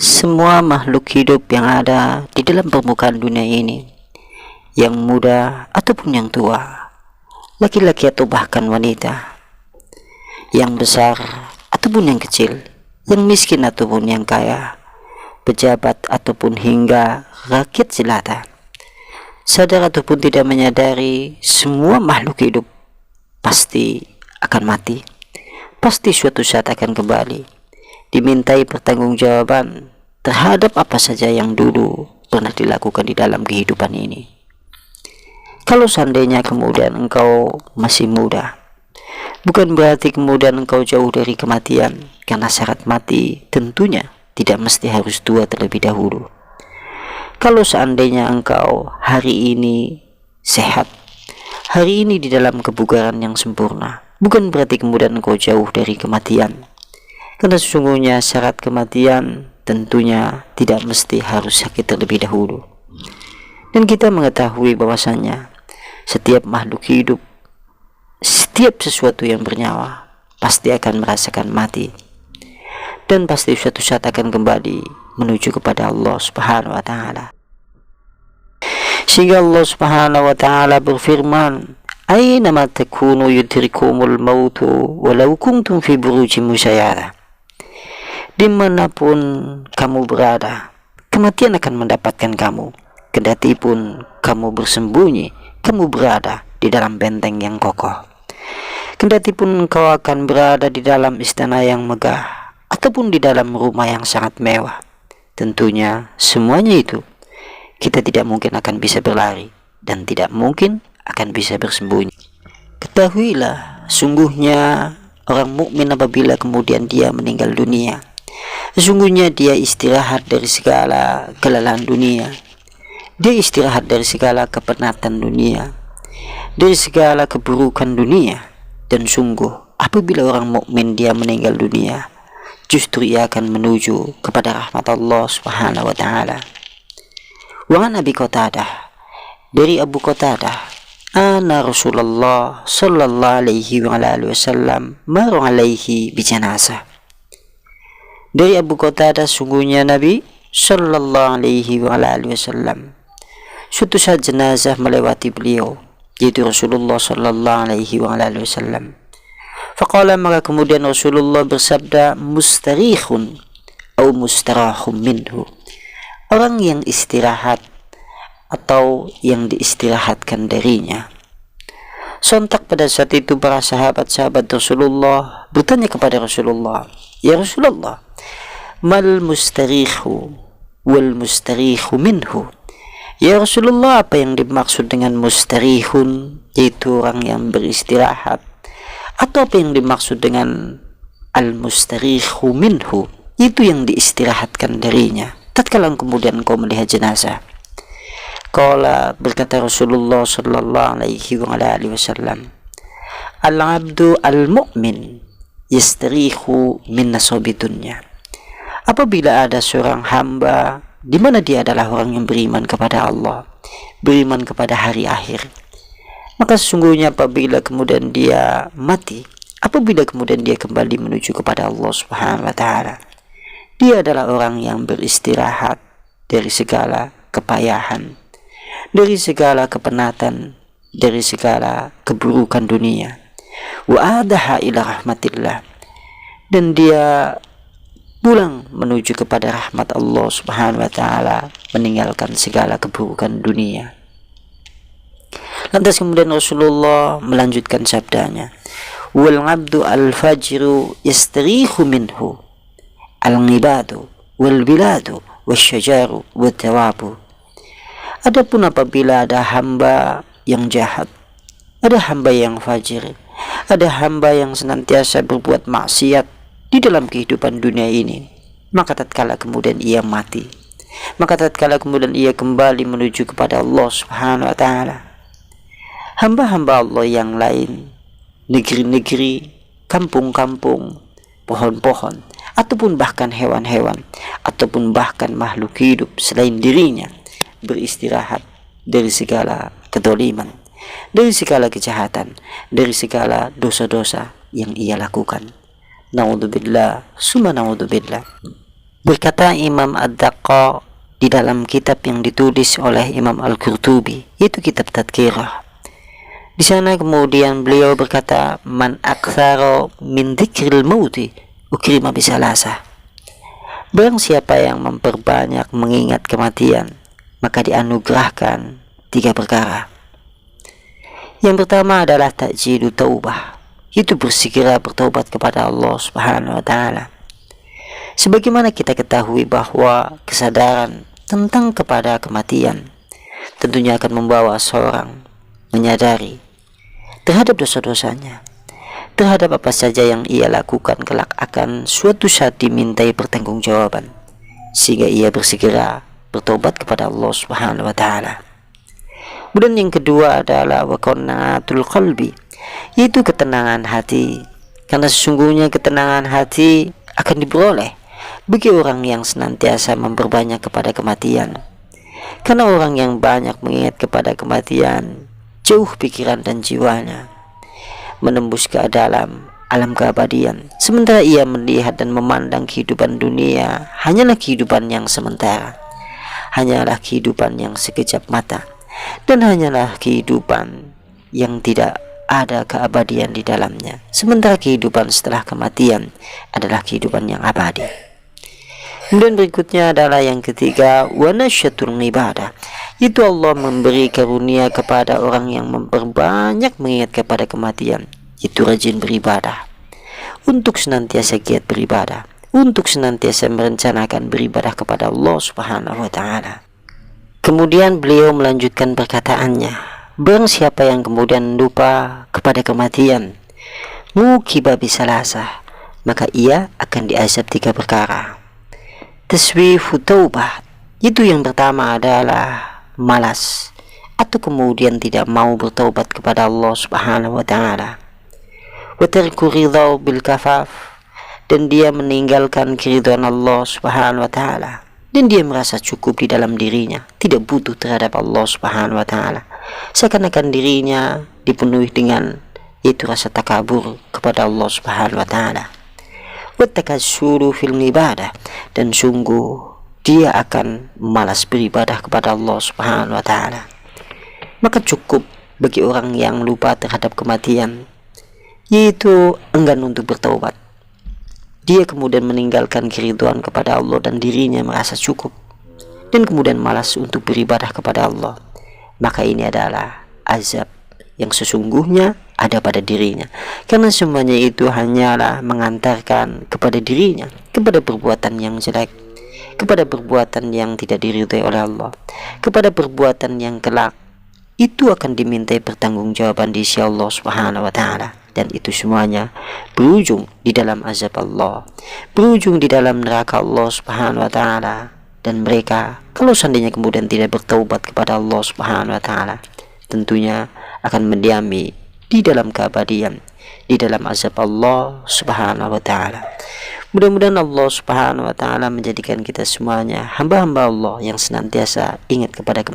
Semua makhluk hidup yang ada di dalam permukaan dunia ini, yang muda ataupun yang tua, laki-laki atau bahkan wanita, yang besar ataupun yang kecil, yang miskin ataupun yang kaya, pejabat ataupun hingga rakyat jelata, sadar ataupun tidak menyadari, semua makhluk hidup pasti akan mati, pasti suatu saat akan kembali, dimintai pertanggungjawaban terhadap apa saja yang dulu pernah dilakukan di dalam kehidupan ini. Kalau seandainya kemudian engkau masih muda, bukan berarti kemudian engkau jauh dari kematian, karena syarat mati tentunya tidak mesti harus tua terlebih dahulu. Kalau seandainya engkau hari ini sehat, hari ini di dalam kebugaran yang sempurna, bukan berarti kemudian engkau jauh dari kematian, karena sesungguhnya syarat kematian tentunya tidak mesti harus sakit terlebih dahulu. Dan kita mengetahui bahwasanya setiap makhluk hidup, setiap sesuatu yang bernyawa pasti akan merasakan mati, dan pasti suatu saat akan kembali menuju kepada Allah Subhanahu wa taala. Sehingga Allah Subhanahu wa taala berfirman, "Aynama takunu yudrikumul mautu walau kuntum fi burujin musyayyada." Dimanapun kamu berada, kematian akan mendapatkan kamu, kendati pun kamu bersembunyi, kamu berada di dalam benteng yang kokoh, kendati pun engkau akan berada di dalam istana yang megah ataupun di dalam rumah yang sangat mewah. Tentunya semuanya itu kita tidak mungkin akan bisa berlari dan tidak mungkin akan bisa bersembunyi. Ketahuilah, sungguhnya orang mukmin apabila kemudian dia meninggal dunia, sesungguhnya dia istirahat dari segala kelelahan dunia, dia istirahat dari segala kepenatan dunia, dari segala keburukan dunia. Dan sungguh apabila orang mukmin dia meninggal dunia, justru ia akan menuju kepada rahmat Allah Subhanahu wa taala. Wa an Abi Qatadah, dari Abu Qatadah, anna Rasulullah sallallahu alaihi wa alihi wasallam maru alaihi bi janazah. Dari Abu Qatadah, sungguhnya Nabi sallallahu alaihi wa alihi wasallam, suatu saat jenazah melewati beliau, yaitu Rasulullah sallallahu alaihi wa alihi wasallam. Faqala, maka kemudian Rasulullah bersabda, mustarihun atau mustarahum minhu, orang yang istirahat atau yang diistirahatkan darinya. Sontak pada saat itu para sahabat-sahabat Rasulullah bertanya kepada Rasulullah, ya Rasulullah, mal mustarihu wal mustarihu minhu. Ya Rasulullah, apa yang dimaksud dengan mustarihun, yaitu orang yang beristirahat, atau apa yang dimaksud dengan al-mustarihu minhu, itu yang diistirahatkan darinya tatkala kemudian kau melihat jenazah? Qala, berkata Rasulullah sallallahu alaihi wa alihi wasallam, al-abdu al-mu'min yastarihu min nasabi dunya. Apabila ada seorang hamba di mana dia adalah orang yang beriman kepada Allah, beriman kepada hari akhir, maka sesungguhnya apabila kemudian dia mati, apabila kemudian dia kembali menuju kepada Allah Subhanahu wa taala, dia adalah orang yang beristirahat dari segala kepayahan, dari segala kepenatan, dari segala keburukan dunia. Wa adaha ila rahmatillah, dan dia pulang menuju kepada rahmat Allah Subhanahu wa taala, meninggalkan segala keburukan dunia. Lantas kemudian Rasulullah melanjutkan sabdanya, wal abdu al fajru yastarihu minhu al ngibadu wal biladu wasyajaru watawabu. Adapun apabila ada hamba yang jahat, ada hamba yang fajir, ada hamba yang senantiasa berbuat maksiat di dalam kehidupan dunia ini, maka tatkala kemudian ia mati, maka tatkala kemudian ia kembali menuju kepada Allah Subhanahu wa taala, hamba-hamba Allah yang lain, negeri-negeri, kampung-kampung, pohon-pohon, ataupun bahkan hewan-hewan, ataupun bahkan makhluk hidup selain dirinya, beristirahat dari segala kedoliman, dari segala kejahatan, dari segala dosa-dosa yang ia lakukan. Naudzubillah, summa naudzubillah. Berkata Imam Ad-Daqqa di dalam kitab yang ditulis oleh Imam Al-Qurtubi, yaitu kitab Tadkirah. Di sana kemudian beliau berkata, man aktsara min dzikril mauti ukrima bisalasa. Barang siapa yang memperbanyak mengingat kematian, maka dianugerahkan 3 perkara. Yang pertama adalah ta'jilu taubah, itu bersegera bertobat kepada Allah Subhanahu wa taala. Sebagaimana kita ketahui bahwa kesadaran tentang kepada kematian tentunya akan membawa seorang menyadari terhadap dosa-dosanya, terhadap apa saja yang ia lakukan kelak akan suatu saat dimintai pertanggungjawaban, sehingga ia bersegera bertobat kepada Allah Subhanahu wa taala. Kemudian yang kedua adalah waqanatul qalbi, yaitu ketenangan hati, karena sesungguhnya ketenangan hati akan diperoleh bagi orang yang senantiasa memperbanyak kepada kematian. Karena orang yang banyak mengingat kepada kematian, jauh pikiran dan jiwanya menembus ke dalam alam keabadian, sementara ia melihat dan memandang kehidupan dunia hanyalah kehidupan yang sementara, hanyalah kehidupan yang sekejap mata, dan hanyalah kehidupan yang tidak ada keabadian di dalamnya, sementara kehidupan setelah kematian adalah kehidupan yang abadi. Kemudian berikutnya adalah yang ketiga, wanasyatul ibadah, itu Allah memberi karunia kepada orang yang memperbanyak mengingat kepada kematian, itu rajin beribadah, untuk senantiasa giat beribadah, untuk senantiasa merencanakan beribadah kepada Allah Subhanahu wa taala. Kemudian beliau melanjutkan perkataannya, barang siapa yang kemudian lupa kepada kematian, mukiba bisalasa, maka ia akan diazab 3 perkara. Taswifu taubah, itu yang pertama adalah malas atau kemudian tidak mau bertaubat kepada Allah Subhanahu wa taala. Wa tarku ridha bil kafaf, dan dia meninggalkan keridhaan Allah Subhanahu wa taala, dan dia merasa cukup di dalam dirinya, tidak butuh terhadap Allah Subhanahu wa taala. Seakan-akan dirinya dipenuhi dengan yaitu rasa takabur kepada Allah Subhanahu wa taala. Watakassuru fil ibadah, dan sungguh dia akan malas beribadah kepada Allah Subhanahu wa taala. Maka cukup bagi orang yang lupa terhadap kematian, yaitu enggan untuk bertaubat. Dia kemudian meninggalkan keridhaan kepada Allah dan dirinya merasa cukup, dan kemudian malas untuk beribadah kepada Allah. Maka ini adalah azab yang sesungguhnya ada pada dirinya, karena semuanya itu hanyalah mengantarkan kepada dirinya kepada perbuatan yang jelek, kepada perbuatan yang tidak diridhai oleh Allah, kepada perbuatan yang kelak itu akan dimintai pertanggungjawaban di sisi Allah Subhanahu wa taala, dan itu semuanya berujung di dalam azab Allah, berujung di dalam neraka Allah Subhanahu wa taala. Dan mereka kalau seandainya kemudian tidak bertaubat kepada Allah Subhanahu wa taala, tentunya akan mendiami di dalam keabadian, di dalam azab Allah Subhanahu wa taala. Mudah-mudahan Allah Subhanahu wa taala menjadikan kita semuanya hamba-hamba Allah yang senantiasa ingat kepada kematian.